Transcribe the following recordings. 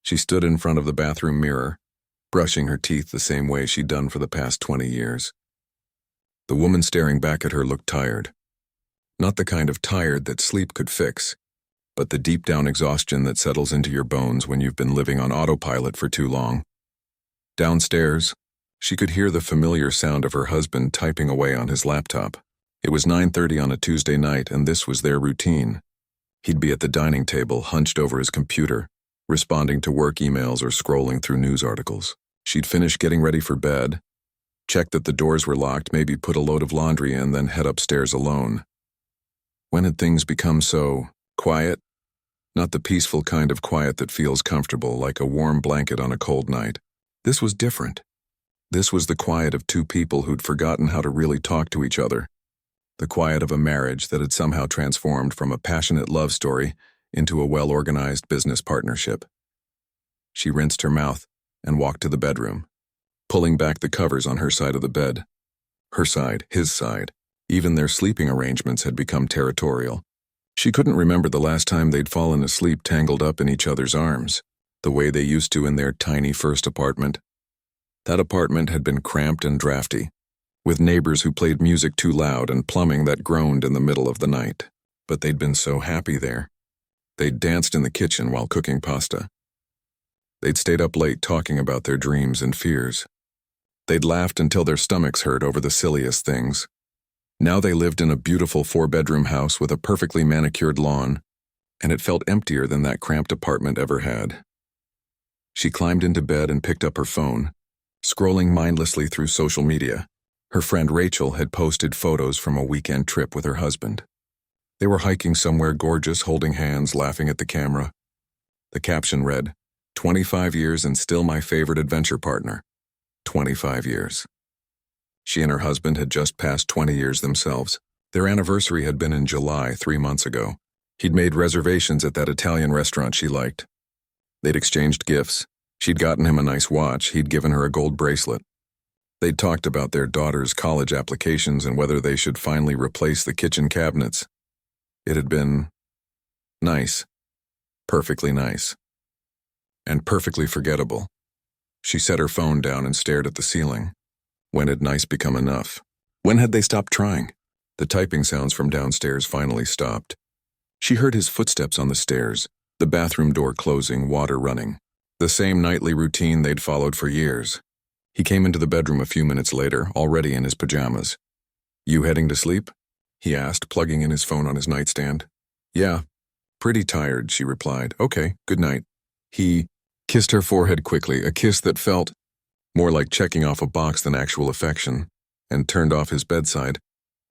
She stood in front of the bathroom mirror, brushing her teeth the same way she'd done for the past 20 years. The woman staring back at her looked tired. Not the kind of tired that sleep could fix, but the deep-down exhaustion that settles into your bones when you've been living on autopilot for too long. Downstairs, she could hear the familiar sound of her husband typing away on his laptop. It was 9:30 on a Tuesday night, and this was their routine. He'd be at the dining table, hunched over his computer, responding to work emails or scrolling through news articles. She'd finish getting ready for bed, check that the doors were locked, maybe put a load of laundry in, then head upstairs alone. When had things become so quiet? Not the peaceful kind of quiet that feels comfortable, like a warm blanket on a cold night. This was different. This was the quiet of two people who'd forgotten how to really talk to each other. The quiet of a marriage that had somehow transformed from a passionate love story into a well-organized business partnership. She rinsed her mouth and walked to the bedroom, pulling back the covers on her side of the bed. Her side, his side. Even their sleeping arrangements had become territorial. She couldn't remember the last time they'd fallen asleep tangled up in each other's arms, the way they used to in their tiny first apartment. That apartment had been cramped and drafty, with neighbors who played music too loud and plumbing that groaned in the middle of the night. But they'd been so happy there. They'd danced in the kitchen while cooking pasta. They'd stayed up late talking about their dreams and fears. They'd laughed until their stomachs hurt over the silliest things. Now they lived in a beautiful 4-bedroom house with a perfectly manicured lawn, and it felt emptier than that cramped apartment ever had. She climbed into bed and picked up her phone, scrolling mindlessly through social media. Her friend Rachel had posted photos from a weekend trip with her husband. They were hiking somewhere gorgeous, holding hands, laughing at the camera. The caption read, 25 years and still my favorite adventure partner. 25 years. She and her husband had just passed 20 years themselves. Their anniversary had been in July 3 months ago. He'd made reservations at that Italian restaurant she liked. They'd exchanged gifts. She'd gotten him a nice watch. He'd given her a gold bracelet. They'd talked about their daughter's college applications and whether they should finally replace the kitchen cabinets. It had been nice. Perfectly nice. And perfectly forgettable. She set her phone down and stared at the ceiling. When had nice become enough? When had they stopped trying? The typing sounds from downstairs finally stopped. She heard his footsteps on the stairs, the bathroom door closing, water running. The same nightly routine they'd followed for years. He came into the bedroom a few minutes later, already in his pajamas. You heading to sleep? He asked, plugging in his phone on his nightstand. Yeah. Pretty tired, she replied. Okay, good night. He kissed her forehead quickly, a kiss that felt more like checking off a box than actual affection, and turned off his bedside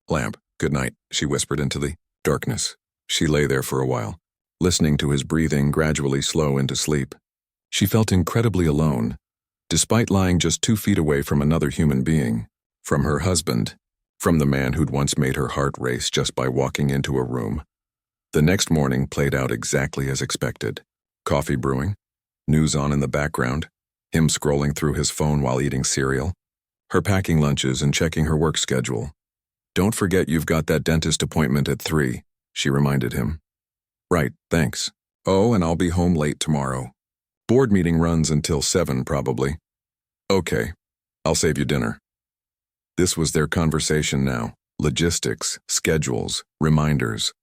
lamp. Good night, she whispered into the darkness. She lay there for a while, listening to his breathing gradually slow into sleep. She felt incredibly alone, despite lying just 2 feet away from another human being, from her husband, from the man who'd once made her heart race just by walking into a room. The next morning played out exactly as expected. Coffee brewing, news on in the background, him scrolling through his phone while eating cereal, her packing lunches and checking her work schedule. Don't forget you've got that dentist appointment at 3, she reminded him. Right, thanks. Oh, and I'll be home late tomorrow. Board meeting runs until 7 probably. Okay, I'll save you dinner. This was their conversation now. Logistics, schedules, reminders.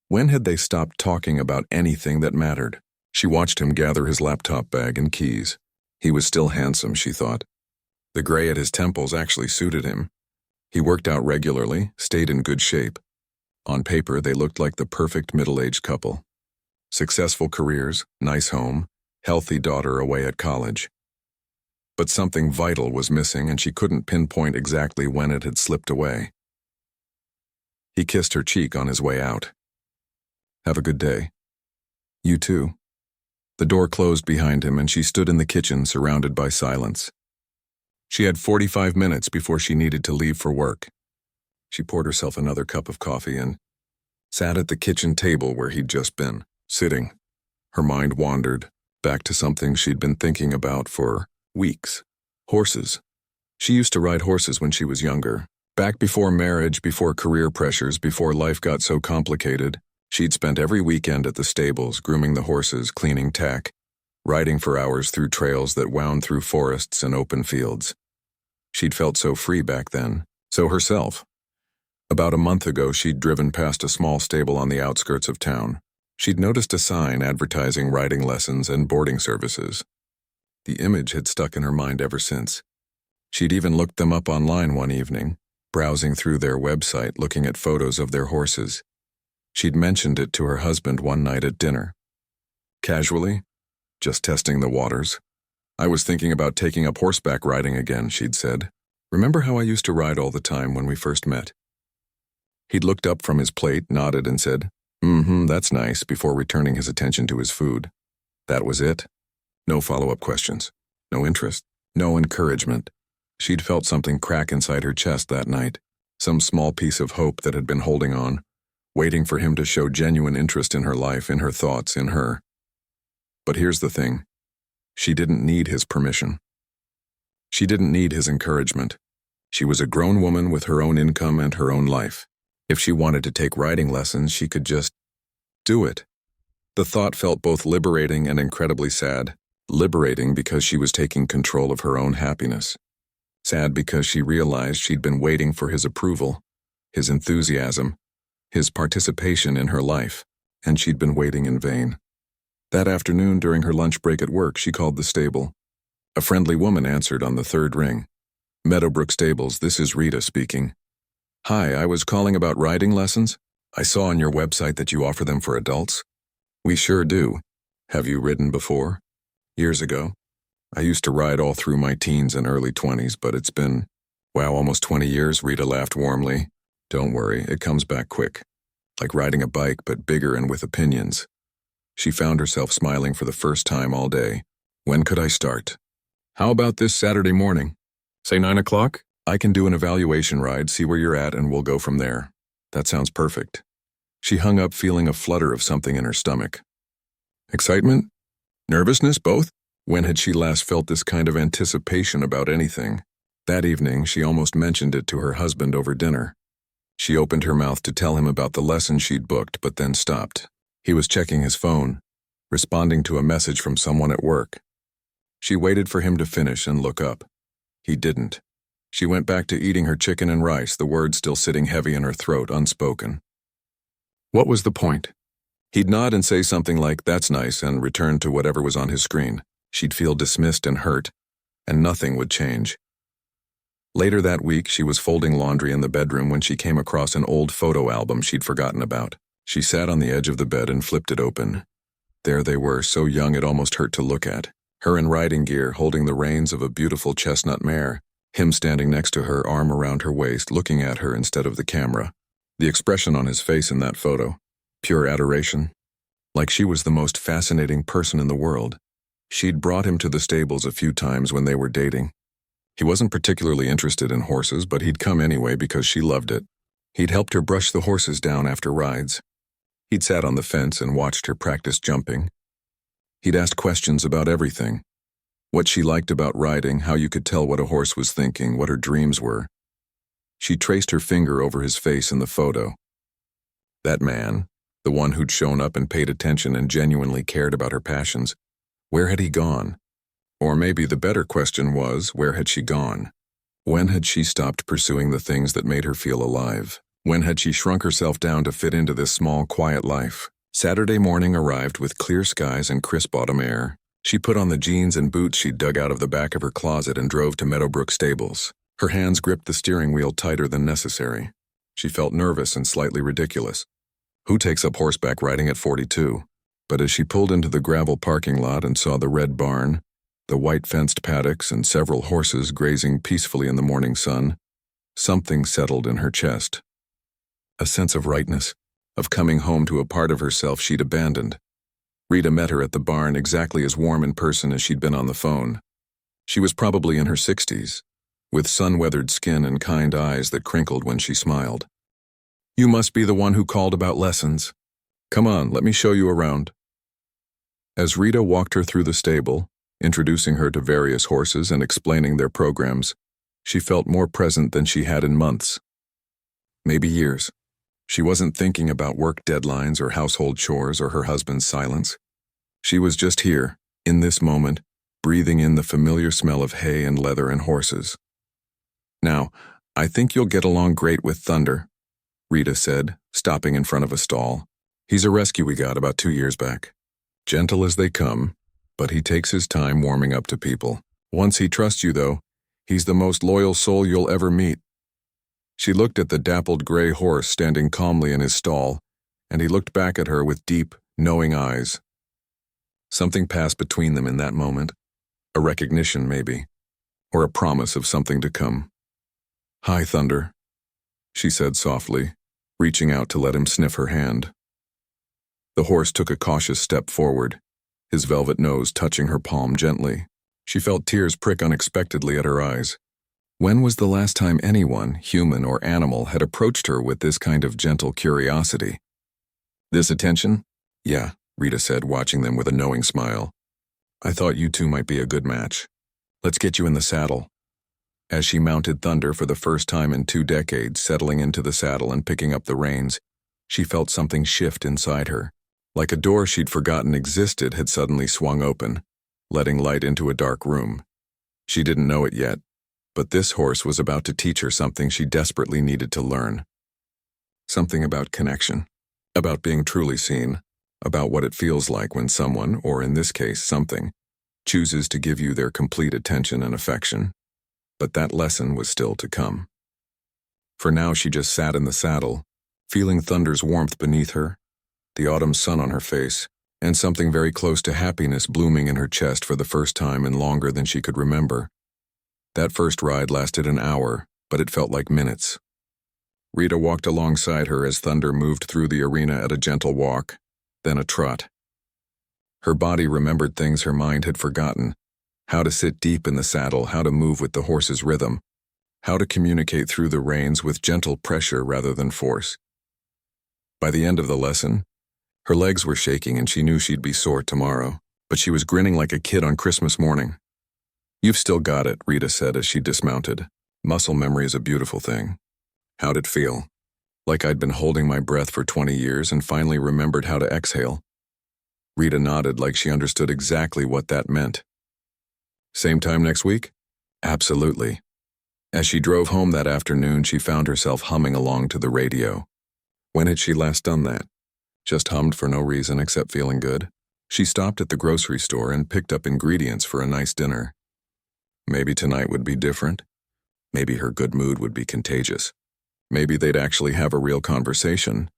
When had they stopped talking about anything that mattered? She watched him gather his laptop bag and keys. He was still handsome, she thought. The gray at his temples actually suited him. He worked out regularly, stayed in good shape. On paper, they looked like the perfect middle-aged couple. Successful careers, nice home, healthy daughter away at college. But something vital was missing, and she couldn't pinpoint exactly when it had slipped away. He kissed her cheek on his way out. Have a good day. You too. The door closed behind him, and she stood in the kitchen surrounded by silence. She had 45 minutes before she needed to leave for work. She poured herself another cup of coffee and sat at the kitchen table where he'd just been, sitting. Her mind wandered back to something she'd been thinking about for weeks. Horses. She used to ride horses when she was younger. Back before marriage, before career pressures, before life got so complicated, she'd spent every weekend at the stables, grooming the horses, cleaning tack. riding for hours through trails that wound through forests and open fields. She'd felt so free back then, so herself. About a month ago, she'd driven past a small stable on the outskirts of town. She'd noticed a sign advertising riding lessons and boarding services. The image had stuck in her mind ever since. She'd even looked them up online one evening, browsing through their website looking at photos of their horses. She'd mentioned it to her husband one night at dinner. Casually, just testing the waters. "I was thinking about taking up horseback riding again," she'd said. "Remember how I used to ride all the time when we first met?" He'd looked up from his plate, nodded, and said, "That's nice," before returning his attention to his food. That was it. No follow-up questions. No interest. No encouragement. She'd felt something crack inside her chest that night, some small piece of hope that had been holding on, waiting for him to show genuine interest in her life, in her thoughts, in her. But here's the thing. She didn't need his permission. She didn't need his encouragement. She was a grown woman with her own income and her own life. If she wanted to take riding lessons, she could just do it. The thought felt both liberating and incredibly sad. Liberating because she was taking control of her own happiness. Sad because she realized she'd been waiting for his approval, his enthusiasm, his participation in her life, and she'd been waiting in vain. That afternoon, during her lunch break at work, she called the stable. A friendly woman answered on the third ring. "Meadowbrook Stables, this is Rita speaking." "Hi, I was calling about riding lessons. I saw on your website that you offer them for adults." "We sure do. Have you ridden before?" "Years ago. I used to ride all through my teens and early 20s, but it's been, wow, almost 20 years, Rita laughed warmly. "Don't worry, it comes back quick. Like riding a bike, but bigger and with opinions." She found herself smiling for the first time all day. "When could I start?" "How about this Saturday morning? Say 9 o'clock? I can do an evaluation ride, see where you're at, and we'll go from there." "That sounds perfect." She hung up feeling a flutter of something in her stomach. Excitement? Nervousness, both? When had she last felt this kind of anticipation about anything? That evening, she almost mentioned it to her husband over dinner. She opened her mouth to tell him about the lesson she'd booked, but then stopped. He was checking his phone, responding to a message from someone at work. She waited for him to finish and look up. He didn't. She went back to eating her chicken and rice, the words still sitting heavy in her throat, unspoken. What was the point? He'd nod and say something like, "That's nice," and return to whatever was on his screen. She'd feel dismissed and hurt, and nothing would change. Later that week, she was folding laundry in the bedroom when she came across an old photo album she'd forgotten about. She sat on the edge of the bed and flipped it open. There they were, so young it almost hurt to look at. Her in riding gear, holding the reins of a beautiful chestnut mare. Him standing next to her, arm around her waist, looking at her instead of the camera. The expression on his face in that photo. Pure adoration. Like she was the most fascinating person in the world. She'd brought him to the stables a few times when they were dating. He wasn't particularly interested in horses, but he'd come anyway because she loved it. He'd helped her brush the horses down after rides. He'd sat on the fence and watched her practice jumping. He'd asked questions about everything. What she liked about riding, how you could tell what a horse was thinking, what her dreams were. She traced her finger over his face in the photo. That man, the one who'd shown up and paid attention and genuinely cared about her passions, where had he gone? Or maybe the better question was, where had she gone? When had she stopped pursuing the things that made her feel alive? When had she shrunk herself down to fit into this small, quiet life? Saturday morning arrived with clear skies and crisp autumn air. She put on the jeans and boots she'd dug out of the back of her closet and drove to Meadowbrook Stables. Her hands gripped the steering wheel tighter than necessary. She felt nervous and slightly ridiculous. Who takes up horseback riding at 42? But as she pulled into the gravel parking lot and saw the red barn, the white fenced paddocks, and several horses grazing peacefully in the morning sun, something settled in her chest. A sense of rightness, of coming home to a part of herself she'd abandoned. Rita met her at the barn exactly as warm in person as she'd been on the phone. She was probably in her 60s, with sun-weathered skin and kind eyes that crinkled when she smiled. "You must be the one who called about lessons. Come on, let me show you around." As Rita walked her through the stable, introducing her to various horses and explaining their programs, she felt more present than she had in months. Maybe years. She wasn't thinking about work deadlines or household chores or her husband's silence. She was just here, in this moment, breathing in the familiar smell of hay and leather and horses. "Now, I think you'll get along great with Thunder," Rita said, stopping in front of a stall. "He's a rescue we got about 2 years back. Gentle as they come, but he takes his time warming up to people. Once he trusts you, though, he's the most loyal soul you'll ever meet." She looked at the dappled gray horse standing calmly in his stall, and he looked back at her with deep, knowing eyes. Something passed between them in that moment. A recognition, maybe, or a promise of something to come. "Hi, Thunder," she said softly, reaching out to let him sniff her hand. The horse took a cautious step forward, his velvet nose touching her palm gently. She felt tears prick unexpectedly at her eyes. When was the last time anyone, human or animal, had approached her with this kind of gentle curiosity? "This attention?" "Yeah," Rita said, watching them with a knowing smile. "I thought you two might be a good match. Let's get you in the saddle." As she mounted Thunder for the first time in 2 decades, settling into the saddle and picking up the reins, she felt something shift inside her. Like a door she'd forgotten existed had suddenly swung open, letting light into a dark room. She didn't know it yet, but this horse was about to teach her something she desperately needed to learn. Something about connection, about being truly seen, about what it feels like when someone, or in this case something, chooses to give you their complete attention and affection. But that lesson was still to come. For now she just sat in the saddle, feeling Thunder's warmth beneath her, the autumn sun on her face, and something very close to happiness blooming in her chest for the first time in longer than she could remember. That first ride lasted an hour, but it felt like minutes. Rita walked alongside her as Thunder moved through the arena at a gentle walk, then a trot. Her body remembered things her mind had forgotten: how to sit deep in the saddle, how to move with the horse's rhythm, how to communicate through the reins with gentle pressure rather than force. By the end of the lesson, her legs were shaking and she knew she'd be sore tomorrow, but she was grinning like a kid on Christmas morning. "You've still got it," Rita said as she dismounted. "Muscle memory is a beautiful thing." How'd it feel? Like I'd been holding my breath for 20 years and finally remembered how to exhale. Rita nodded like she understood exactly what that meant. "Same time next week?" "Absolutely." As she drove home that afternoon, she found herself humming along to the radio. When had she last done that? Just hummed for no reason except feeling good? She stopped at the grocery store and picked up ingredients for a nice dinner. Maybe tonight would be different. Maybe her good mood would be contagious. Maybe they'd actually have a real conversation.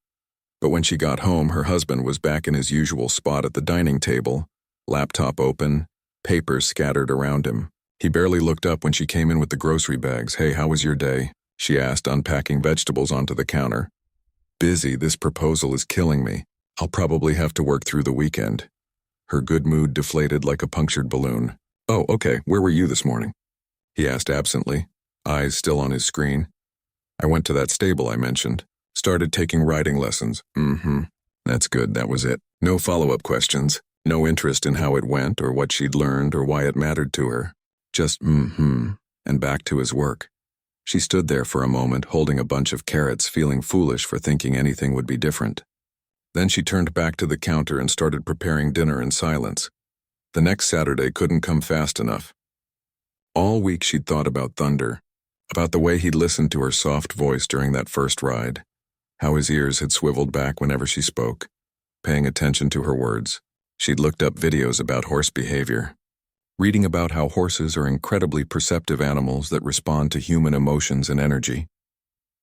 But when she got home, her husband was back in his usual spot at the dining table, laptop open, papers scattered around him. He barely looked up when she came in with the grocery bags. "Hey, how was your day?" she asked, unpacking vegetables onto the counter. "Busy, this proposal is killing me. I'll probably have to work through the weekend." Her good mood deflated like a punctured balloon. "Oh, okay, where were you this morning?" he asked absently, eyes still on his screen. "I went to that stable I mentioned. Started taking riding lessons." That's good, that was it. No follow-up questions. No interest in how it went or what she'd learned or why it mattered to her. Just and back to his work. She stood there for a moment, holding a bunch of carrots, feeling foolish for thinking anything would be different. Then she turned back to the counter and started preparing dinner in silence. The next Saturday couldn't come fast enough. All week she'd thought about Thunder, about the way he'd listened to her soft voice during that first ride, how his ears had swiveled back whenever she spoke, paying attention to her words. She'd looked up videos about horse behavior, reading about how horses are incredibly perceptive animals that respond to human emotions and energy.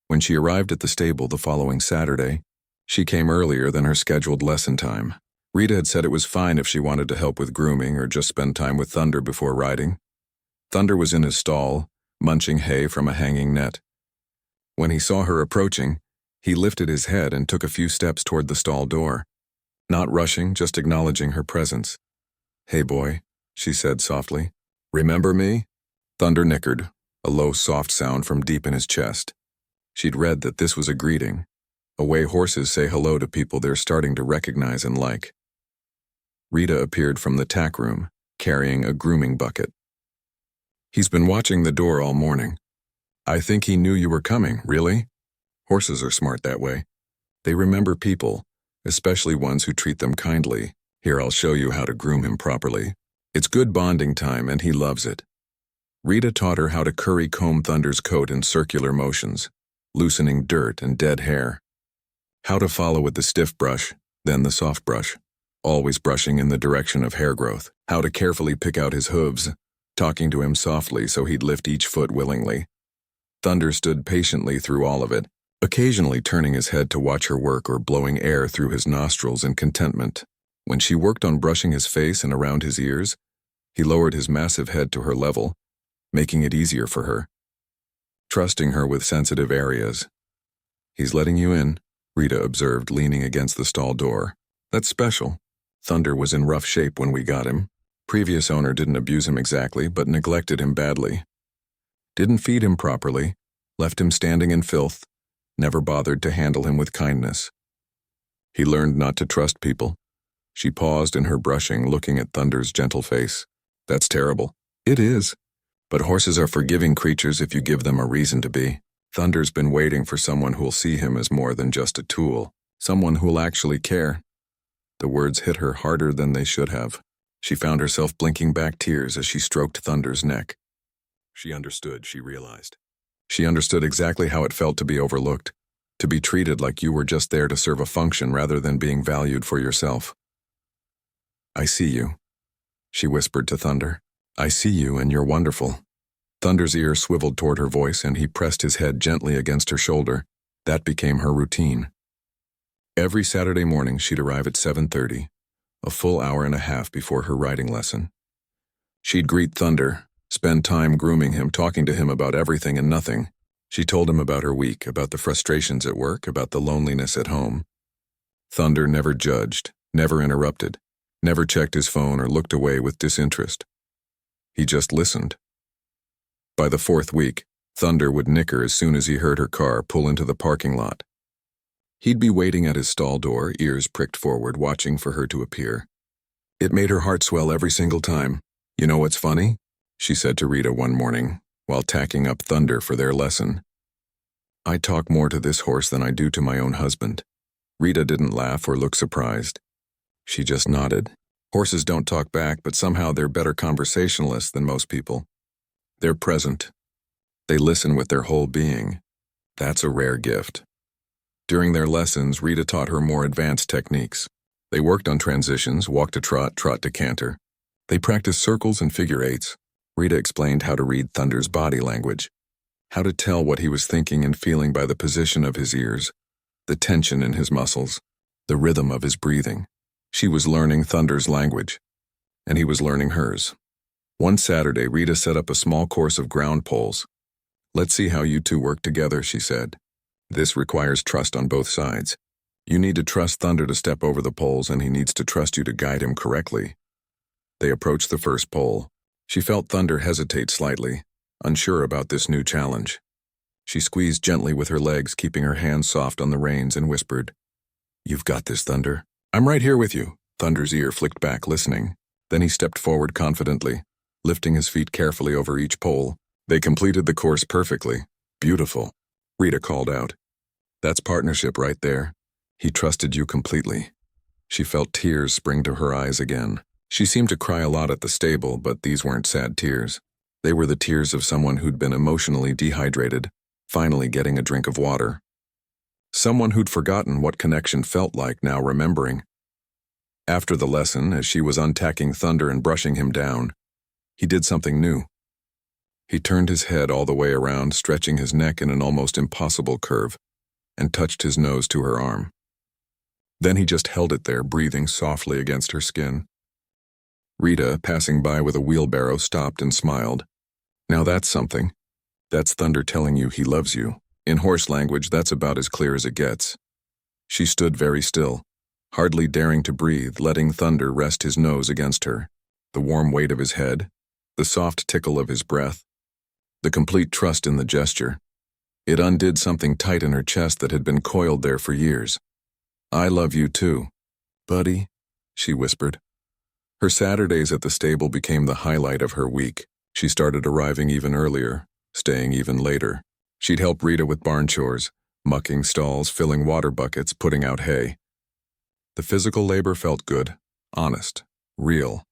When she arrived at the stable the following Saturday, she came earlier than her scheduled lesson time. Rita had said it was fine if she wanted to help with grooming or just spend time with Thunder before riding. Thunder was in his stall, munching hay from a hanging net. When he saw her approaching, he lifted his head and took a few steps toward the stall door. Not rushing, just acknowledging her presence. "Hey, boy," she said softly. "Remember me?" Thunder nickered, a low, soft sound from deep in his chest. She'd read that this was a greeting, a way horses say hello to people they're starting to recognize and like. Rita appeared from the tack room, carrying a grooming bucket. "He's been watching the door all morning. I think he knew you were coming, really? Horses are smart that way. They remember people, especially ones who treat them kindly. Here, I'll show you how to groom him properly." It's good bonding time, and he loves it. Rita taught her how to curry-comb Thunder's coat in circular motions, loosening dirt and dead hair. How to follow with the stiff brush, then the soft brush, always brushing in the direction of hair growth. How to carefully pick out his hooves, talking to him softly so he'd lift each foot willingly. Thunder stood patiently through all of it, occasionally turning his head to watch her work or blowing air through his nostrils in contentment. When she worked on brushing his face and around his ears, he lowered his massive head to her level, making it easier for her, trusting her with sensitive areas. "He's letting you in," Rita observed, leaning against the stall door. "That's special. Thunder was in rough shape when we got him. Previous owner didn't abuse him exactly, but neglected him badly. Didn't feed him properly, left him standing in filth, never bothered to handle him with kindness. He learned not to trust people." She paused in her brushing, looking at Thunder's gentle face. "That's terrible." "It is. But horses are forgiving creatures if you give them a reason to be. Thunder's been waiting for someone who'll see him as more than just a tool, someone who'll actually care." The words hit her harder than they should have. She found herself blinking back tears as she stroked Thunder's neck. She understood, she realized. She understood exactly how it felt to be overlooked, to be treated like you were just there to serve a function rather than being valued for yourself. "I see you," she whispered to Thunder. "I see you, and you're wonderful." Thunder's ear swiveled toward her voice, and he pressed his head gently against her shoulder. That became her routine. Every Saturday morning she'd arrive at 7:30, a full hour and a half before her riding lesson. She'd greet Thunder, spend time grooming him, talking to him about everything and nothing. She told him about her week, about the frustrations at work, about the loneliness at home. Thunder never judged, never interrupted, never checked his phone or looked away with disinterest. He just listened. By the 4th week, Thunder would nicker as soon as he heard her car pull into the parking lot. He'd be waiting at his stall door, ears pricked forward, watching for her to appear. It made her heart swell every single time. "You know what's funny?" she said to Rita one morning, while tacking up Thunder for their lesson. "I talk more to this horse than I do to my own husband." Rita didn't laugh or look surprised. She just nodded. Horses don't talk back, but somehow they're better conversationalists than most people. They're present. They listen with their whole being. That's a rare gift. During their lessons, Rita taught her more advanced techniques. They worked on transitions, walk to trot, trot to canter. They practiced circles and figure eights. Rita explained how to read Thunder's body language, how to tell what he was thinking and feeling by the position of his ears, the tension in his muscles, the rhythm of his breathing. She was learning Thunder's language, and he was learning hers. One Saturday, Rita set up a small course of ground poles. "Let's see how you two work together," she said. "This requires trust on both sides. You need to trust Thunder to step over the poles, and he needs to trust you to guide him correctly." They approached the first pole. She felt Thunder hesitate slightly, unsure about this new challenge. She squeezed gently with her legs, keeping her hands soft on the reins, and whispered, "You've got this, Thunder." "I'm right here with you." Thunder's ear flicked back, listening. Then he stepped forward confidently, lifting his feet carefully over each pole. They completed the course perfectly. "Beautiful," Rita called out. "That's partnership right there. He trusted you completely." She felt tears spring to her eyes again. She seemed to cry a lot at the stable, but these weren't sad tears. They were the tears of someone who'd been emotionally dehydrated, finally getting a drink of water. Someone who'd forgotten what connection felt like, now remembering. After the lesson, as she was untacking Thunder and brushing him down, he did something new. He turned his head all the way around, stretching his neck in an almost impossible curve, and touched his nose to her arm. Then he just held it there, breathing softly against her skin. Rita, passing by with a wheelbarrow, stopped and smiled. "Now that's something. That's Thunder telling you he loves you. In horse language, that's about as clear as it gets." She stood very still, hardly daring to breathe, letting Thunder rest his nose against her, the warm weight of his head, the soft tickle of his breath, the complete trust in the gesture. It undid something tight in her chest that had been coiled there for years. "I love you too, buddy," she whispered. Her Saturdays at the stable became the highlight of her week. She started arriving even earlier, staying even later. She'd help Rita with barn chores, mucking stalls, filling water buckets, putting out hay. The physical labor felt good, honest, real.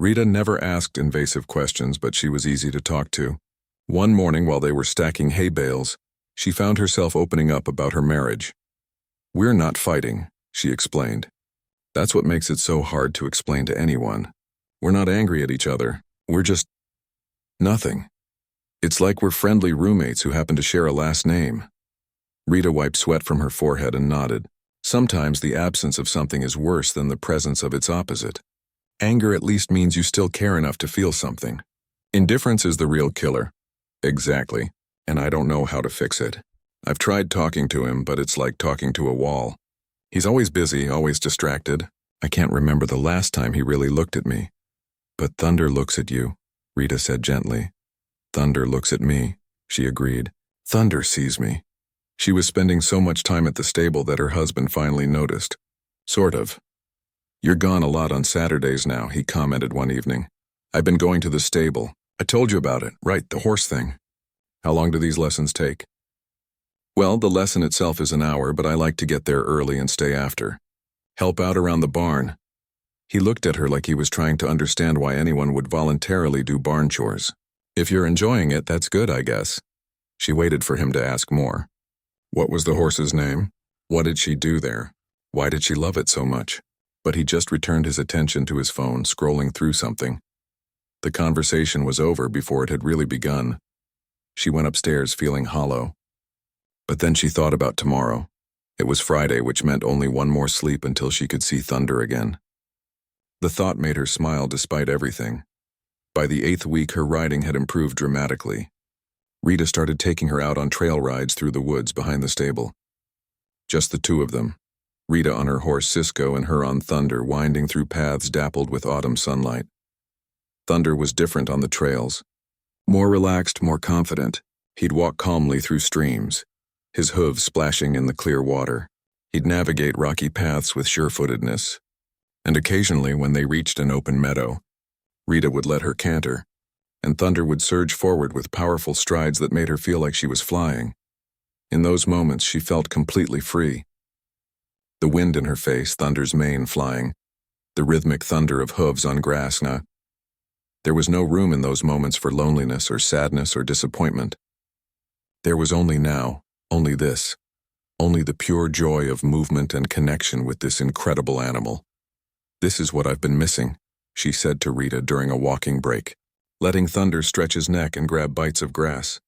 Rita never asked invasive questions, but she was easy to talk to. One morning while they were stacking hay bales, she found herself opening up about her marriage. "We're not fighting," she explained. "That's what makes it so hard to explain to anyone. We're not angry at each other. We're just nothing. It's like we're friendly roommates who happen to share a last name." Rita wiped sweat from her forehead and nodded. Sometimes the absence of something is worse than the presence of its opposite. Anger at least means you still care enough to feel something. Indifference is the real killer. Exactly. And I don't know how to fix it. I've tried talking to him, but it's like talking to a wall. He's always busy, always distracted. I can't remember the last time he really looked at me. "But Thunder looks at you," Rita said gently. "Thunder looks at me," she agreed. "Thunder sees me." She was spending so much time at the stable that her husband finally noticed. "Sort of. You're gone a lot on Saturdays now," he commented one evening. "I've been going to the stable. I told you about it, right, the horse thing. How long do these lessons take?" "Well, the lesson itself is an hour, but I like to get there early and stay after. Help out around the barn." He looked at her like he was trying to understand why anyone would voluntarily do barn chores. "If you're enjoying it, that's good, I guess." She waited for him to ask more. What was the horse's name? What did she do there? Why did she love it so much? But he just returned his attention to his phone, scrolling through something. The conversation was over before it had really begun. She went upstairs feeling hollow. But then she thought about tomorrow. It was Friday, which meant only one more sleep until she could see Thunder again. The thought made her smile despite everything. By the 8th week, her riding had improved dramatically. Rita started taking her out on trail rides through the woods behind the stable. Just the two of them. Rita on her horse Cisco and her on Thunder, winding through paths dappled with autumn sunlight. Thunder was different on the trails. More relaxed, more confident. He'd walk calmly through streams, his hooves splashing in the clear water. He'd navigate rocky paths with sure-footedness. And occasionally, when they reached an open meadow, Rita would let her canter, and Thunder would surge forward with powerful strides that made her feel like she was flying. In those moments, she felt completely free. The wind in her face, Thunder's mane flying, the rhythmic thunder of hooves on grass now. There was no room in those moments for loneliness or sadness or disappointment. There was only now, only this, only the pure joy of movement and connection with this incredible animal. "This is what I've been missing," she said to Rita during a walking break, letting Thunder stretch his neck and grab bites of grass.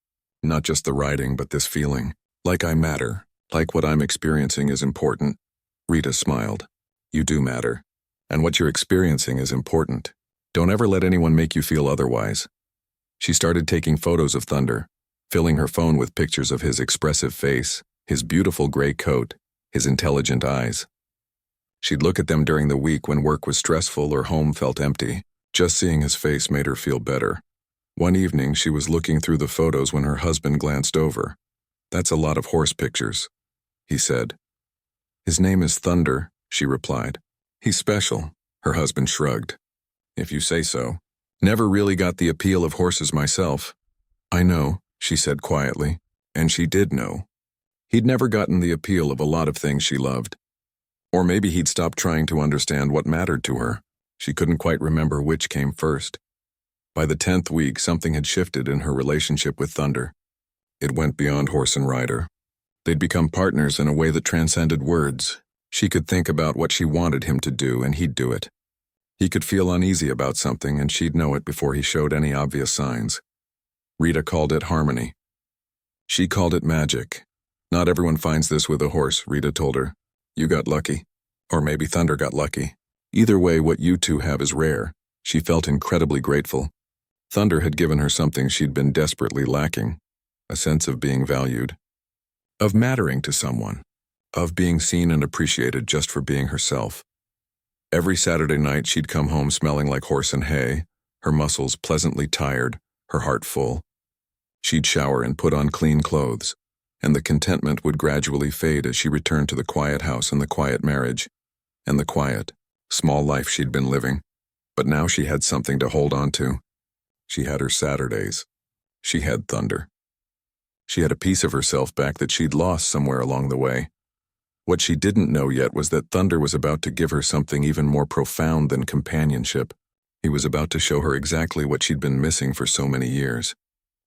"Not just the riding, but this feeling. Like I matter. Like what I'm experiencing is important." Rita smiled. "You do matter. And what you're experiencing is important. Don't ever let anyone make you feel otherwise." She started taking photos of Thunder, filling her phone with pictures of his expressive face, his beautiful gray coat, his intelligent eyes. She'd look at them during the week when work was stressful or home felt empty. Just seeing his face made her feel better. One evening, she was looking through the photos when her husband glanced over. "That's a lot of horse pictures," he said. "His name is Thunder," she replied. "He's special," her husband shrugged. "If you say so. Never really got the appeal of horses myself." "I know," she said quietly, and she did know. He'd never gotten the appeal of a lot of things she loved. Or maybe he'd stopped trying to understand what mattered to her. She couldn't quite remember which came first. By the 10th week, something had shifted in her relationship with Thunder. It went beyond horse and rider. They'd become partners in a way that transcended words. She could think about what she wanted him to do, and he'd do it. He could feel uneasy about something, and she'd know it before he showed any obvious signs. Rita called it harmony. She called it magic. "Not everyone finds this with a horse," Rita told her. "You got lucky. Or maybe Thunder got lucky. Either way, what you two have is rare." She felt incredibly grateful. Thunder had given her something she'd been desperately lacking, a sense of being valued, of mattering to someone, of being seen and appreciated just for being herself. Every Saturday night, she'd come home smelling like horse and hay, her muscles pleasantly tired, her heart full. She'd shower and put on clean clothes, and the contentment would gradually fade as she returned to the quiet house and the quiet marriage, and the quiet, small life she'd been living. But now she had something to hold on to. She had her Saturdays. She had Thunder. She had a piece of herself back that she'd lost somewhere along the way. What she didn't know yet was that Thunder was about to give her something even more profound than companionship. He was about to show her exactly what she'd been missing for so many years.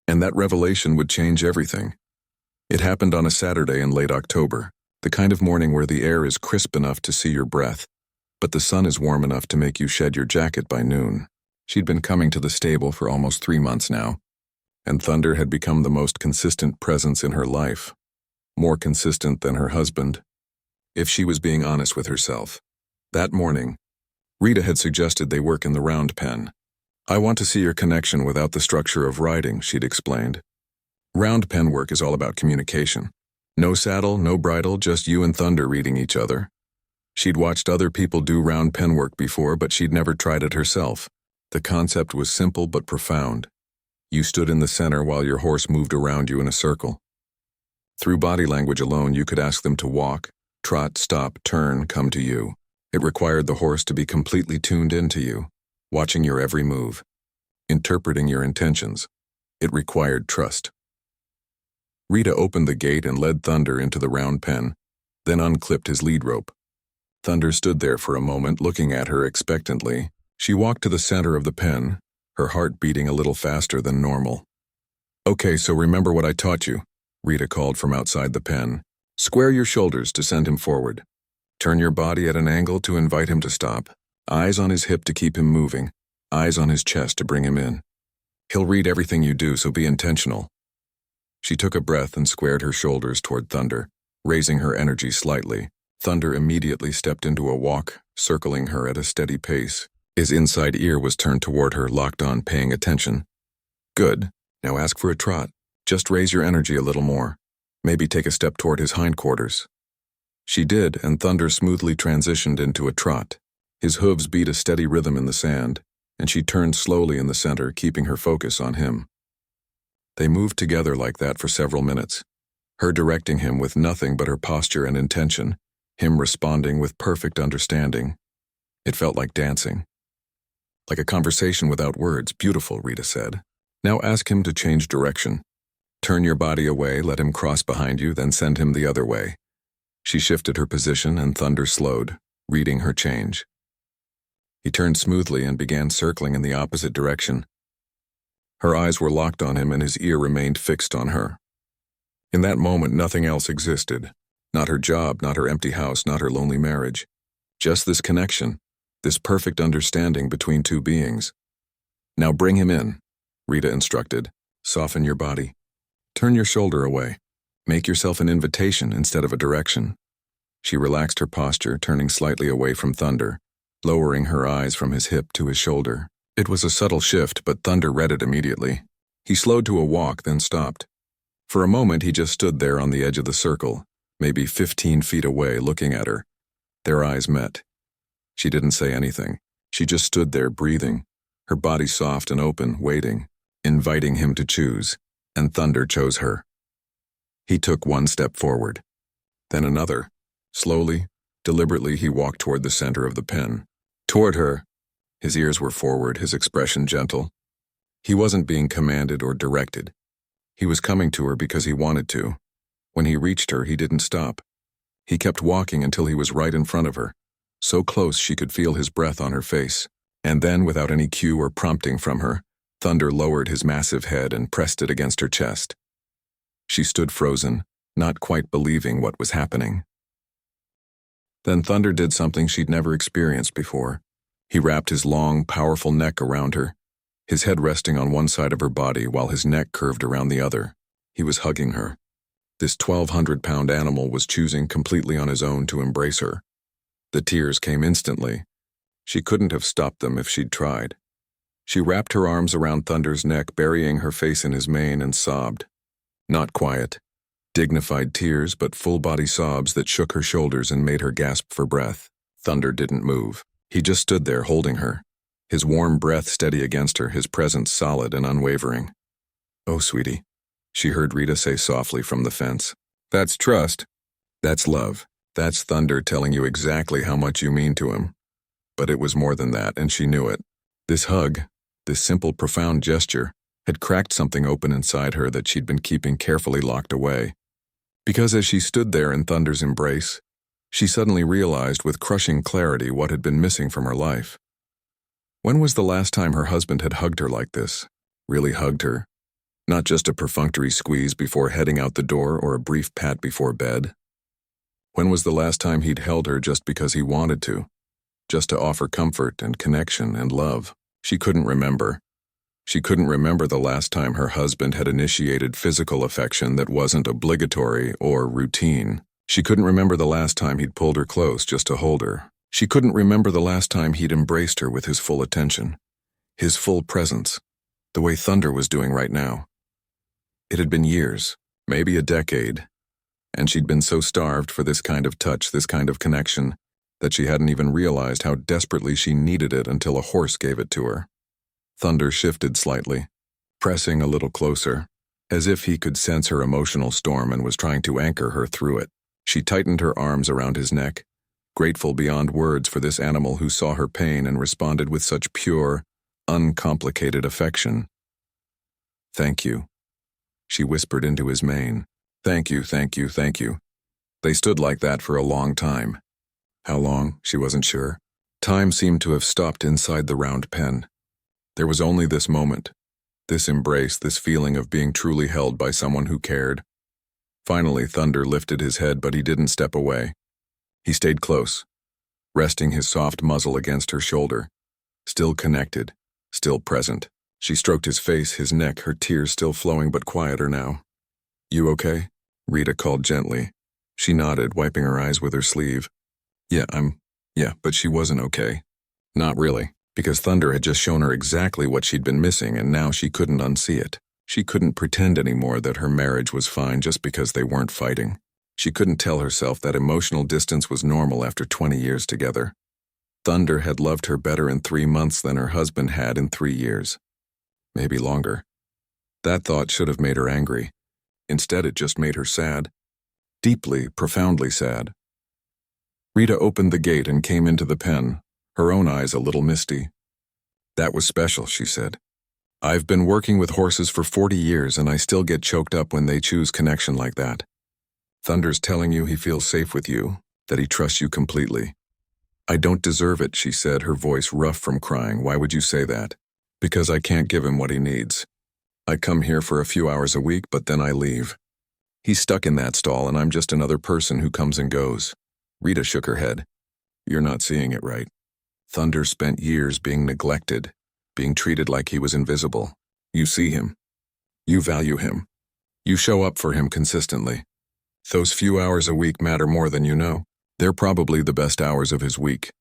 And that revelation would change everything. It happened on a Saturday in late October, the kind of morning where the air is crisp enough to see your breath, but the sun is warm enough to make you shed your jacket by noon. She'd been coming to the stable for almost 3 months now, and Thunder had become the most consistent presence in her life, more consistent than her husband, if she was being honest with herself. That morning, Rita had suggested they work in the round pen. "I want to see your connection without the structure of writing," she'd explained. "Round pen work is all about communication. No saddle, no bridle, just you and Thunder reading each other." She'd watched other people do round pen work before, but she'd never tried it herself. The concept was simple but profound. You stood in the center while your horse moved around you in a circle. Through body language alone, you could ask them to walk, trot, stop, turn, come to you. It required the horse to be completely tuned into you, watching your every move, interpreting your intentions. It required trust. Rita opened the gate and led Thunder into the round pen, then unclipped his lead rope. Thunder stood there for a moment, looking at her expectantly. She walked to the center of the pen, her heart beating a little faster than normal. "Okay, so remember what I taught you," Rita called from outside the pen. "Square your shoulders to send him forward. Turn your body at an angle to invite him to stop. Eyes on his hip to keep him moving. Eyes on his chest to bring him in. He'll read everything you do, so be intentional." She took a breath and squared her shoulders toward Thunder, raising her energy slightly. Thunder immediately stepped into a walk, circling her at a steady pace. His inside ear was turned toward her, locked on, paying attention. "Good. Now ask for a trot. Just raise your energy a little more. Maybe take a step toward his hindquarters." She did, and Thunder smoothly transitioned into a trot. His hooves beat a steady rhythm in the sand, and she turned slowly in the center, keeping her focus on him. They moved together like that for several minutes, her directing him with nothing but her posture and intention, him responding with perfect understanding. It felt like dancing. "Like a conversation without words. Beautiful," Rita said. "Now ask him to change direction. Turn your body away, let him cross behind you, then send him the other way." She shifted her position and Thunder slowed, reading her change. He turned smoothly and began circling in the opposite direction. Her eyes were locked on him and his ear remained fixed on her. In that moment, nothing else existed. Not her job, not her empty house, not her lonely marriage. Just this connection, this perfect understanding between two beings. "Now bring him in," Rita instructed. "Soften your body. Turn your shoulder away. Make yourself an invitation instead of a direction." She relaxed her posture, turning slightly away from Thunder, lowering her eyes from his hip to his shoulder. It was a subtle shift, but Thunder read it immediately. He slowed to a walk, then stopped. For a moment, he just stood there on the edge of the circle, maybe 15 feet away, looking at her. Their eyes met. She didn't say anything. She just stood there, breathing, her body soft and open, waiting, inviting him to choose, and Thunder chose her. He took one step forward, then another. Slowly, deliberately, he walked toward the center of the pen. Toward her. His ears were forward, his expression gentle. He wasn't being commanded or directed. He was coming to her because he wanted to. When he reached her, he didn't stop. He kept walking until he was right in front of her, so close she could feel his breath on her face. And then, without any cue or prompting from her, Thunder lowered his massive head and pressed it against her chest. She stood frozen, not quite believing what was happening. Then Thunder did something she'd never experienced before. He wrapped his long, powerful neck around her, his head resting on one side of her body while his neck curved around the other. He was hugging her. This 1,200-pound animal was choosing completely on his own to embrace her. The tears came instantly. She couldn't have stopped them if she'd tried. She wrapped her arms around Thunder's neck, burying her face in his mane, and sobbed. Not quiet, dignified tears, but full-body sobs that shook her shoulders and made her gasp for breath. Thunder didn't move. He just stood there holding her, his warm breath steady against her, his presence solid and unwavering. "Oh, sweetie," she heard Rita say softly from the fence. "That's trust. That's love. That's Thunder telling you exactly how much you mean to him." But it was more than that, and she knew it. This hug, this simple, profound gesture, had cracked something open inside her that she'd been keeping carefully locked away. Because as she stood there in Thunder's embrace, she suddenly realized with crushing clarity what had been missing from her life. When was the last time her husband had hugged her like this? Really hugged her? Not just a perfunctory squeeze before heading out the door or a brief pat before bed. When was the last time he'd held her just because he wanted to? Just to offer comfort and connection and love? She couldn't remember. She couldn't remember the last time her husband had initiated physical affection that wasn't obligatory or routine. She couldn't remember the last time he'd pulled her close just to hold her. She couldn't remember the last time he'd embraced her with his full attention, his full presence, the way Thunder was doing right now. It had been years, maybe a decade, and she'd been so starved for this kind of touch, this kind of connection, that she hadn't even realized how desperately she needed it until a horse gave it to her. Thunder shifted slightly, pressing a little closer, as if he could sense her emotional storm and was trying to anchor her through it. She tightened her arms around his neck, grateful beyond words for this animal who saw her pain and responded with such pure, uncomplicated affection. "Thank you," she whispered into his mane. "Thank you, thank you, thank you." They stood like that for a long time. How long, she wasn't sure. Time seemed to have stopped inside the round pen. There was only this moment, this embrace, this feeling of being truly held by someone who cared. Finally, Thunder lifted his head, but he didn't step away. He stayed close, resting his soft muzzle against her shoulder, still connected, still present. She stroked his face, his neck, her tears still flowing but quieter now. "You okay?" Rita called gently. She nodded, wiping her eyes with her sleeve. Yeah, but she wasn't okay. Not really, because Thunder had just shown her exactly what she'd been missing, and now she couldn't unsee it. She couldn't pretend anymore that her marriage was fine just because they weren't fighting. She couldn't tell herself that emotional distance was normal after 20 years together. Thunder had loved her better in 3 months than her husband had in 3 years. Maybe longer. That thought should have made her angry. Instead, it just made her sad. Deeply, profoundly sad. Rita opened the gate and came into the pen, her own eyes a little misty. "That was special," she said. "I've been working with horses for 40 years and I still get choked up when they choose connection like that. Thunder's telling you he feels safe with you, that he trusts you completely." "I don't deserve it," she said, her voice rough from crying. "Why would you say that?" "Because I can't give him what he needs. I come here for a few hours a week, but then I leave. He's stuck in that stall and I'm just another person who comes and goes." Rita shook her head. "You're not seeing it right. Thunder spent years being neglected, being treated like he was invisible. You see him. You value him. You show up for him consistently. Those few hours a week matter more than you know. They're probably the best hours of his week."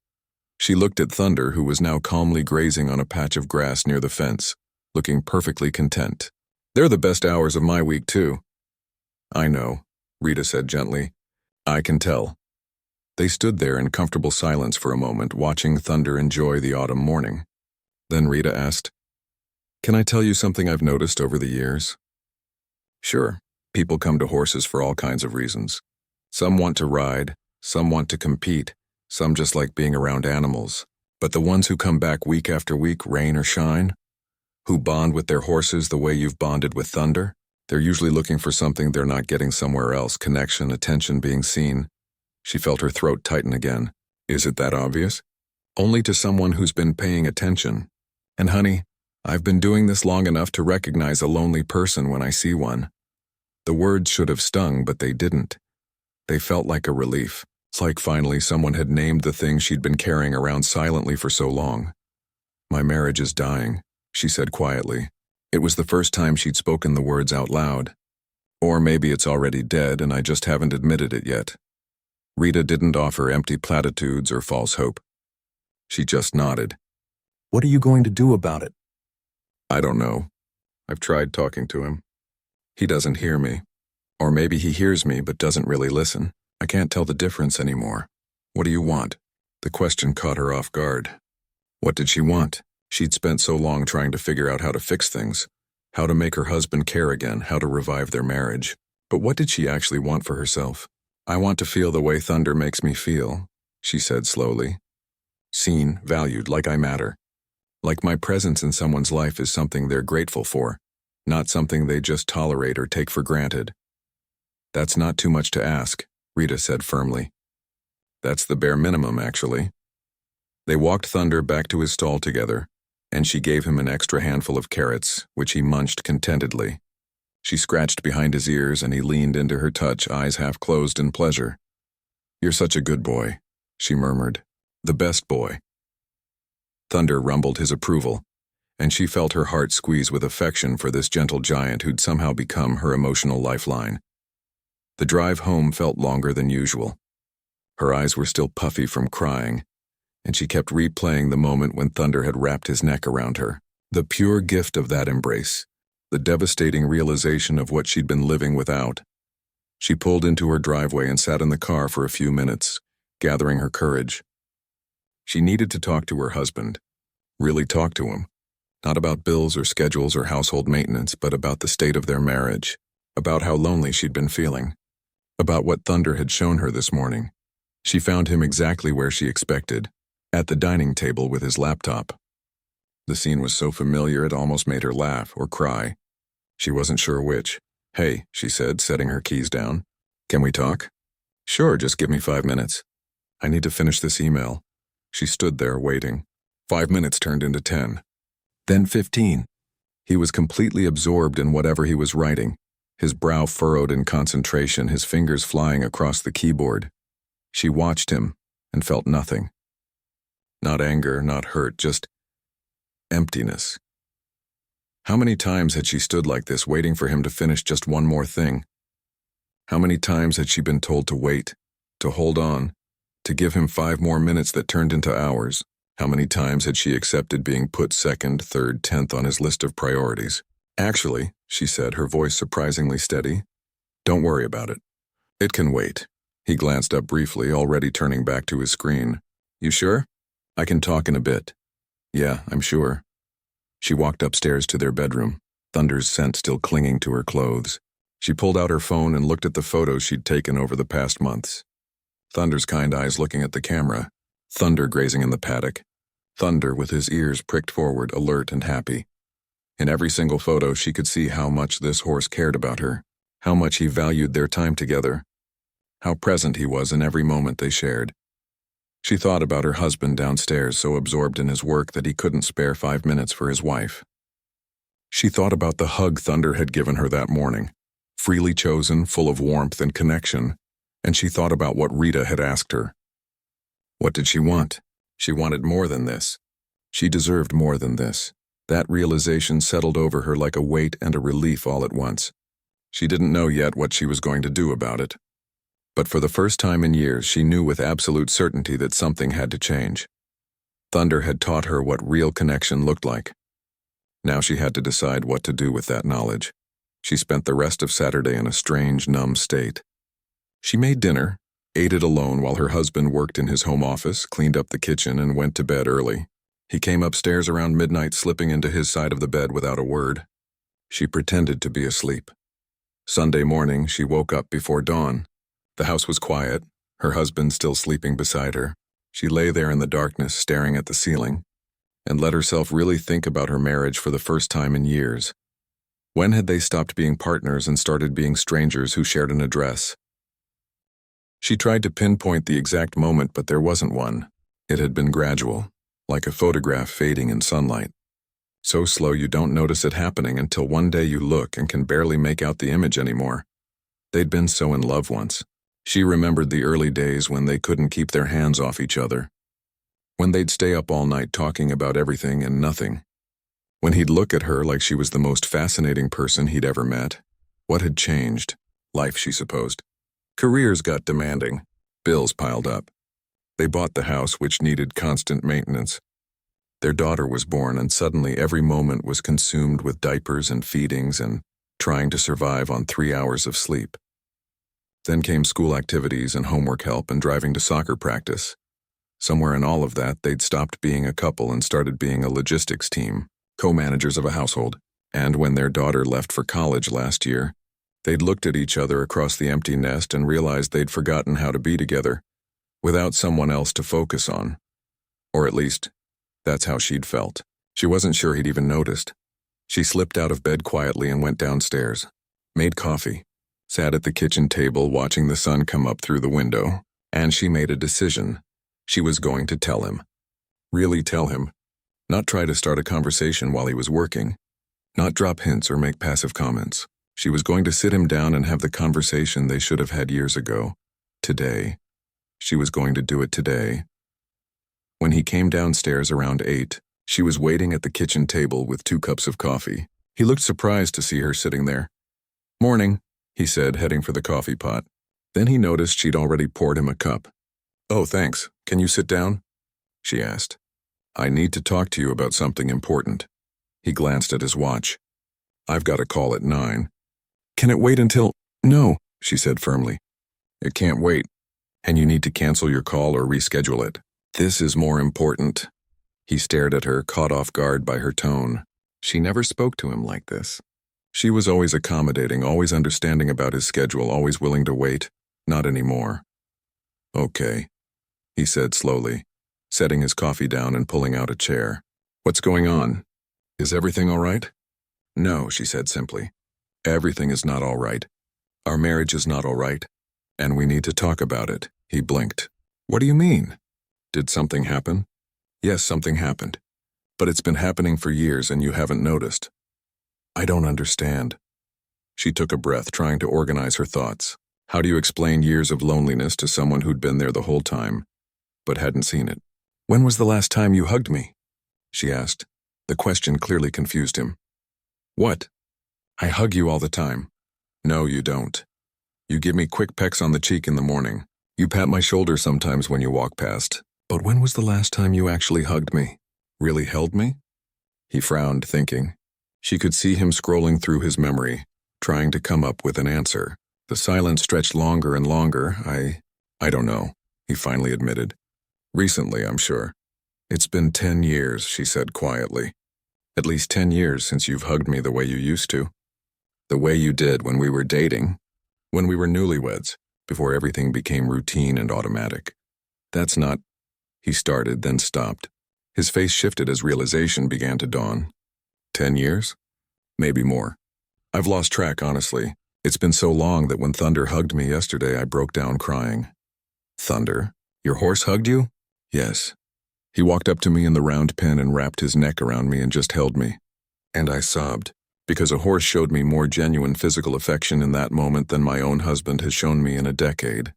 She looked at Thunder, who was now calmly grazing on a patch of grass near the fence, looking perfectly content. "They're the best hours of my week, too." "I know," Rita said gently. "I can tell." They stood there in comfortable silence for a moment, watching Thunder enjoy the autumn morning. Then Rita asked, "Can I tell you something I've noticed over the years?" "Sure. People come to horses for all kinds of reasons. Some want to ride, some want to compete, some just like being around animals. But the ones who come back week after week, rain or shine, who bond with their horses the way you've bonded with Thunder, they're usually looking for something they're not getting somewhere else, connection, attention, being seen." She felt her throat tighten again. "Is it that obvious?" "Only to someone who's been paying attention. And honey, I've been doing this long enough to recognize a lonely person when I see one." The words should have stung, but they didn't. They felt like a relief. It's like finally someone had named the thing she'd been carrying around silently for so long. "My marriage is dying," she said quietly. It was the first time she'd spoken the words out loud. Or maybe it's already dead and I just haven't admitted it yet. Rita didn't offer empty platitudes or false hope. She just nodded. "What are you going to do about it?" "I don't know. I've tried talking to him. He doesn't hear me. Or maybe he hears me but doesn't really listen. I can't tell the difference anymore." "What do you want?" The question caught her off guard. What did she want? She'd spent so long trying to figure out how to fix things, how to make her husband care again, how to revive their marriage. But what did she actually want for herself? "I want to feel the way Thunder makes me feel," she said slowly. "Seen, valued, like I matter. Like my presence in someone's life is something they're grateful for, not something they just tolerate or take for granted." "That's not too much to ask," Rita said firmly. "That's the bare minimum, actually." They walked Thunder back to his stall together, and she gave him an extra handful of carrots, which he munched contentedly. She scratched behind his ears, and he leaned into her touch, eyes half closed in pleasure. "You're such a good boy," she murmured. "The best boy." Thunder rumbled his approval, and she felt her heart squeeze with affection for this gentle giant who'd somehow become her emotional lifeline. The drive home felt longer than usual. Her eyes were still puffy from crying, and she kept replaying the moment when Thunder had wrapped his neck around her. The pure gift of that embrace, the devastating realization of what she'd been living without. She pulled into her driveway and sat in the car for a few minutes, gathering her courage. She needed to talk to her husband, really talk to him, not about bills or schedules or household maintenance, but about the state of their marriage, about how lonely she'd been feeling, about what Thunder had shown her this morning. She found him exactly where she expected, at the dining table with his laptop. The scene was so familiar it almost made her laugh or cry. She wasn't sure which. "Hey," she said, setting her keys down. "Can we talk?" "Sure, just give me 5 minutes. I need to finish this email." She stood there waiting. 5 minutes turned into 10. Then 15. He was completely absorbed in whatever he was writing, his brow furrowed in concentration, his fingers flying across the keyboard. She watched him and felt nothing. Not anger, not hurt, just emptiness. How many times had she stood like this, waiting for him to finish just one more thing? How many times had she been told to wait, to hold on, to give him 5 more minutes that turned into hours? How many times had she accepted being put second, third, 10th on his list of priorities? "Actually," she said, her voice surprisingly steady, "don't worry about it. It can wait." He glanced up briefly, already turning back to his screen. "You sure? I can talk in a bit." "Yeah, I'm sure." She walked upstairs to their bedroom, Thunder's scent still clinging to her clothes. She pulled out her phone and looked at the photos she'd taken over the past months. Thunder's kind eyes looking at the camera, Thunder grazing in the paddock, Thunder with his ears pricked forward, alert and happy. In every single photo she could see how much this horse cared about her, how much he valued their time together, how present he was in every moment they shared. She thought about her husband downstairs, so absorbed in his work that he couldn't spare 5 minutes for his wife. She thought about the hug Thunder had given her that morning, freely chosen, full of warmth and connection, and she thought about what Rita had asked her. What did she want? She wanted more than this. She deserved more than this. That realization settled over her like a weight and a relief all at once. She didn't know yet what she was going to do about it. But for the first time in years, she knew with absolute certainty that something had to change. Thunder had taught her what real connection looked like. Now she had to decide what to do with that knowledge. She spent the rest of Saturday in a strange, numb state. She made dinner, ate it alone while her husband worked in his home office, cleaned up the kitchen, and went to bed early. He came upstairs around midnight, slipping into his side of the bed without a word. She pretended to be asleep. Sunday morning, she woke up before dawn. The house was quiet, her husband still sleeping beside her. She lay there in the darkness, staring at the ceiling, and let herself really think about her marriage for the first time in years. When had they stopped being partners and started being strangers who shared an address? She tried to pinpoint the exact moment, but there wasn't one. It had been gradual, like a photograph fading in sunlight. So slow you don't notice it happening until one day you look and can barely make out the image anymore. They'd been so in love once. She remembered the early days when they couldn't keep their hands off each other. When they'd stay up all night talking about everything and nothing. When he'd look at her like she was the most fascinating person he'd ever met. What had changed? Life, she supposed. Careers got demanding. Bills piled up. They bought the house, which needed constant maintenance. Their daughter was born, and suddenly every moment was consumed with diapers and feedings and trying to survive on 3 hours of sleep. Then came school activities and homework help and driving to soccer practice. Somewhere in all of that, they'd stopped being a couple and started being a logistics team, co-managers of a household. And when their daughter left for college last year, they'd looked at each other across the empty nest and realized they'd forgotten how to be together, without someone else to focus on. Or at least, that's how she'd felt. She wasn't sure he'd even noticed. She slipped out of bed quietly and went downstairs, made coffee, sat at the kitchen table watching the sun come up through the window, and she made a decision. She was going to tell him. Really tell him. Not try to start a conversation while he was working. Not drop hints or make passive comments. She was going to sit him down and have the conversation they should have had years ago. Today. She was going to do it today. When he came downstairs around 8, she was waiting at the kitchen table with 2 cups of coffee. He looked surprised to see her sitting there. "Morning," he said, heading for the coffee pot. Then he noticed she'd already poured him a cup. "Oh, thanks. Can you sit down?" she asked. "I need to talk to you about something important." He glanced at his watch. "I've got a call at 9. "Can it wait until—" "No," she said firmly. "It can't wait, and you need to cancel your call or reschedule it. This is more important." He stared at her, caught off guard by her tone. She never spoke to him like this. She was always accommodating, always understanding about his schedule, always willing to wait. Not anymore. "Okay," he said slowly, setting his coffee down and pulling out a chair. "What's going on? Is everything all right?" "No," she said simply. "Everything is not all right. Our marriage is not all right, and we need to talk about it." He blinked. "What do you mean? Did something happen?" "Yes, something happened. But it's been happening for years and you haven't noticed." "I don't understand." She took a breath, trying to organize her thoughts. How do you explain years of loneliness to someone who'd been there the whole time, but hadn't seen it? "When was the last time you hugged me?" she asked. The question clearly confused him. "What? I hug you all the time." "No, you don't. You give me quick pecks on the cheek in the morning. You pat my shoulder sometimes when you walk past. But when was the last time you actually hugged me? Really held me?" He frowned, thinking. She could see him scrolling through his memory, trying to come up with an answer. The silence stretched longer and longer. I don't know," he finally admitted. "Recently, I'm sure." "It's been 10 years, she said quietly. "At least 10 years since you've hugged me the way you used to. The way you did when we were dating, when we were newlyweds, before everything became routine and automatic." "That's not—" he started, then stopped. His face shifted as realization began to dawn. 10 years? Maybe more. I've lost track, honestly. It's been so long that when Thunder hugged me yesterday, I broke down crying. "Thunder? Your horse hugged you?" "Yes." He walked up to me in the round pen and wrapped his neck around me and just held me. And I sobbed, because a horse showed me more genuine physical affection in that moment than my own husband has shown me in a decade.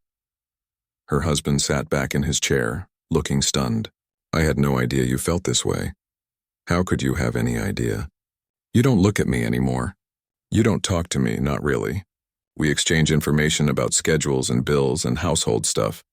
Her husband sat back in his chair, looking stunned. "I had no idea you felt this way. How could you have any idea? You don't look at me anymore. You don't talk to me, not really. We exchange information about schedules and bills and household stuff.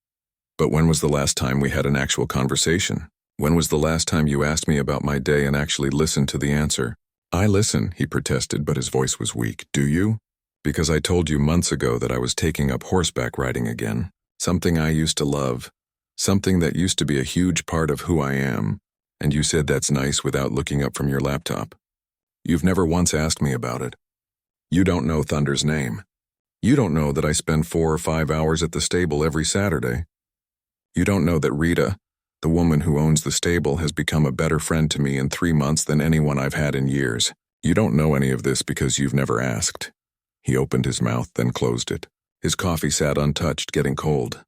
But when was the last time we had an actual conversation? When was the last time you asked me about my day and actually listened to the answer?" "I listen," he protested, but his voice was weak. "Do you?" "Because I told you months ago that I was taking up horseback riding again. Something I used to love. Something that used to be a huge part of who I am. And you said that's nice without looking up from your laptop. You've never once asked me about it. You don't know Thunder's name. You don't know that I spend 4 or 5 hours at the stable every Saturday. You don't know that Rita, the woman who owns the stable, has become a better friend to me in 3 months than anyone I've had in years. You don't know any of this because you've never asked." He opened his mouth, then closed it. His coffee sat untouched, getting cold.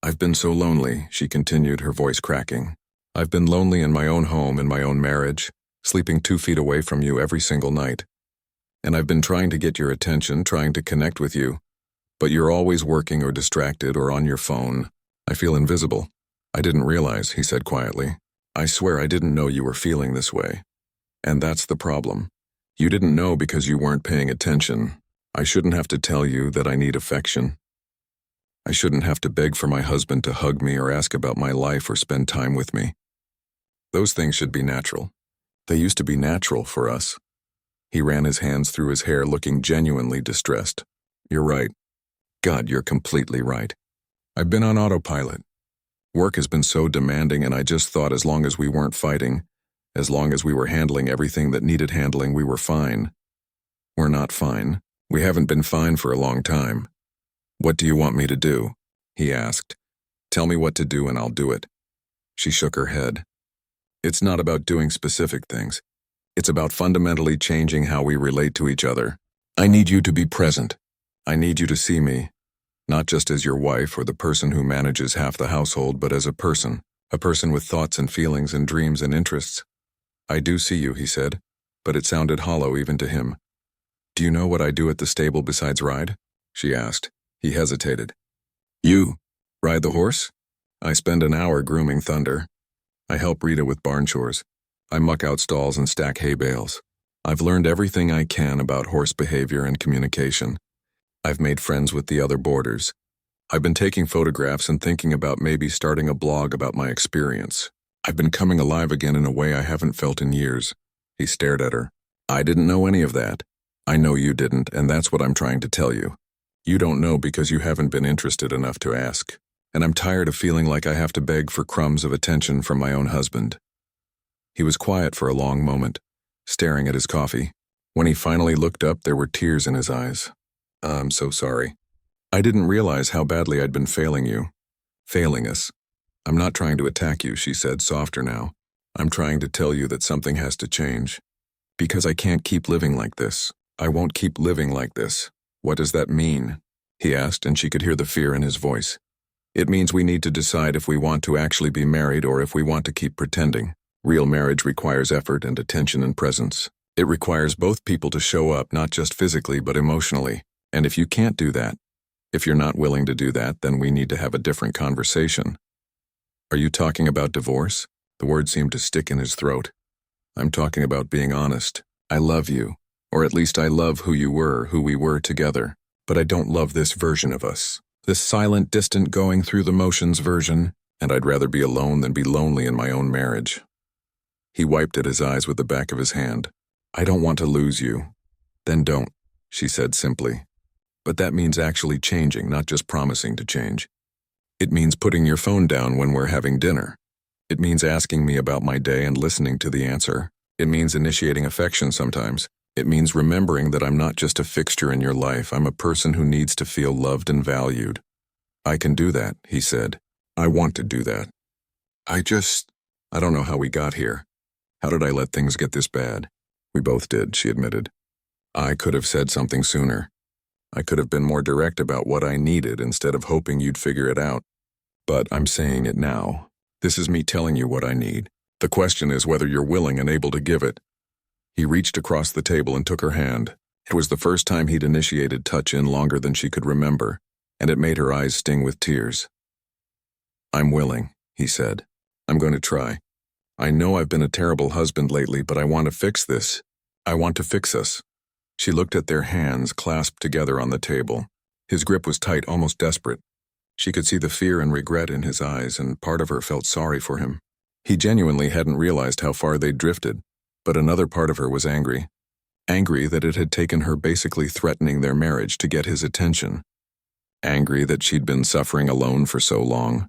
"I've been so lonely," she continued, her voice cracking. "I've been lonely in my own home, in my own marriage, sleeping 2 feet away from you every single night. And I've been trying to get your attention, trying to connect with you. But you're always working or distracted or on your phone. I feel invisible." "I didn't realize," he said quietly. "I swear I didn't know you were feeling this way. And that's the problem. You didn't know because you weren't paying attention. I shouldn't have to tell you that I need affection. I shouldn't have to beg for my husband to hug me or ask about my life or spend time with me. Those things should be natural. They used to be natural for us." He ran his hands through his hair, looking genuinely distressed. "You're right. God, you're completely right. I've been on autopilot. Work has been so demanding, and I just thought as long as we weren't fighting, as long as we were handling everything that needed handling, we were fine. We're not fine. We haven't been fine for a long time. What do you want me to do?" he asked. "Tell me what to do and I'll do it." She shook her head. "It's not about doing specific things. It's about fundamentally changing how we relate to each other. I need you to be present. I need you to see me, not just as your wife or the person who manages half the household, but as a A person with thoughts and feelings and dreams and interests. I do see you, he said, but it sounded hollow even to him. Do you know what I do at the stable besides ride? She asked. He hesitated. You ride the horse? I spend an hour grooming Thunder. I help Rita with barn chores. I muck out stalls and stack hay bales. I've learned everything I can about horse behavior and communication. I've made friends with the other boarders. I've been taking photographs and thinking about maybe starting a blog about my experience. I've been coming alive again in a way I haven't felt in years. He stared at her. I didn't know any of that. I know you didn't, and that's what I'm trying to tell you. You don't know because you haven't been interested enough to ask. And I'm tired of feeling like I have to beg for crumbs of attention from my own husband. He was quiet for a long moment, staring at his coffee. When he finally looked up, there were tears in his eyes. I'm so sorry. I didn't realize how badly I'd been failing you. Failing us. I'm not trying to attack you, she said, softer now. I'm trying to tell you that something has to change. Because I can't keep living like this. I won't keep living like this. What does that mean? He asked, and she could hear the fear in his voice. It means we need to decide if we want to actually be married or if we want to keep pretending. Real marriage requires effort and attention and presence. It requires both people to show up, not just physically, but emotionally. And if you can't do that, if you're not willing to do that, then we need to have a different conversation. Are you talking about divorce? The word seemed to stick in his throat. I'm talking about being honest. I love you, or at least I love who you were, who we were together. But I don't love this version of us. This silent, distant, going through the motions version, and I'd rather be alone than be lonely in my own marriage. He wiped at his eyes with the back of his hand. I don't want to lose you. Then don't, she said simply. But that means actually changing, not just promising to change. It means putting your phone down when we're having dinner. It means asking me about my day and listening to the answer. It means initiating affection sometimes. It means remembering that I'm not just a fixture in your life, I'm a person who needs to feel loved and valued. I can do that, he said. I want to do that. I don't know how we got here. How did I let things get this bad? We both did, she admitted. I could have said something sooner. I could have been more direct about what I needed instead of hoping you'd figure it out. But I'm saying it now. This is me telling you what I need. The question is whether you're willing and able to give it. He reached across the table and took her hand. It was the first time he'd initiated touch in longer than she could remember, and it made her eyes sting with tears. I'm willing, he said. I'm going to try. I know I've been a terrible husband lately, but I want to fix this. I want to fix us. She looked at their hands clasped together on the table. His grip was tight, almost desperate. She could see the fear and regret in his eyes, and part of her felt sorry for him. He genuinely hadn't realized how far they'd drifted, but another part of her was angry. Angry that it had taken her basically threatening their marriage to get his attention. Angry that she'd been suffering alone for so long.